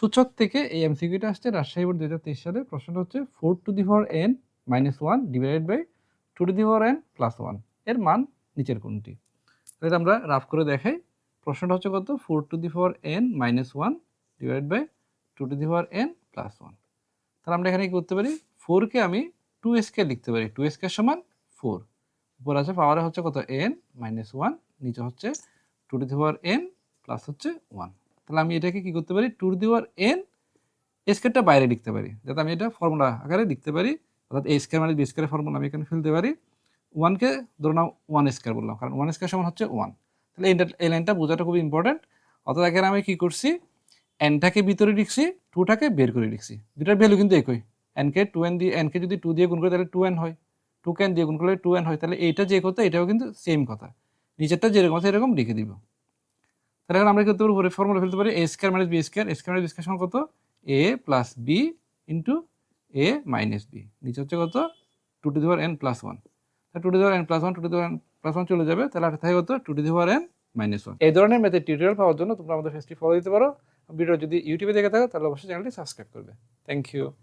সূচক থেকে এই এমসিকিউটা আসছে রাজশাহী বোর্ড 2023 সালে। প্রশ্নটা হচ্ছে 4 to the power n minus 1 divided by 2 to the power n plus 1 এর মান নিচের কোনটি? এটা আমরা রাফ করে দেখাই। প্রশ্নটা হচ্ছে কত? 4 to the power n minus 1 divided by 2 to the power n plus 1। তাহলে আমরা এখানে কি করতে পারি? 4 কে আমি 2s কে লিখতে পারি। 2s কে সমান 4। উপর আছে পাওয়ারে হচ্ছে কত? n মাইনাস 1, নিচে হচ্ছে 2 to the power n plus হচ্ছে 1। তাহলে আমি এটাকে কি করতে পারি? 2 টু দি পাওয়ার n স্কয়ারটা বাইরে লিখতে পারি, যাতে আমি এটা ফর্মুলা আকারে লিখতে পারি। অর্থাৎ a স্কয়ার মানে b স্কয়ারের ফর্মুলা আমি এখানে ফেলতে পারি। 1 কে ধরে নাও 1 স্কয়ার বললাম, কারণ 1 স্কয়ার সমান হচ্ছে 1। তাহলে এই লাইনটা বোঝাটা খুব ইম্পর্টেন্ট। অর্থাৎ এখানে আমি কি করছি? n টাকে ভিতরে লিখছি, 2 টাকে বের করে লিখছি। দুটার ভ্যালু কিন্তু একই। n কে 2n দিয়ে, n কে যদি 2 দিয়ে গুণ করি তাহলে 2n হয়, 2 কে n দিয়ে গুণ করলে 2n হয়। তাহলে এইটা যে কথা এটাও কিন্তু সেম কথা। নিচেরটা যেরকম আছে এরকম লিখে দিব। তাহলে এখন আমরা কি করতে পারি? ফর্মুলা ফেলতে পারি a square minus b square. a square minus b square সমান কত? a plus b into a minus b। নিচে হচ্ছে কত? 2 to the power n plus 1। তাহলে 2 to the power n plus 1, 2 to the power n plus 1 চলে যাবে। তাহলে আর থাকে কত? 2 to the power n minus 1। এই ধরনের ম্যাথের টিউটোরিয়াল পাওয়ার জন্য তোমরা আমাদের পেজটি ফলো দিতে পারো। ভিডিও যদি ইউটিউবে দেখে থাকো তাহলে অবশ্যই চ্যানেলটি সাবস্ক্রাইব করবে। Thank you.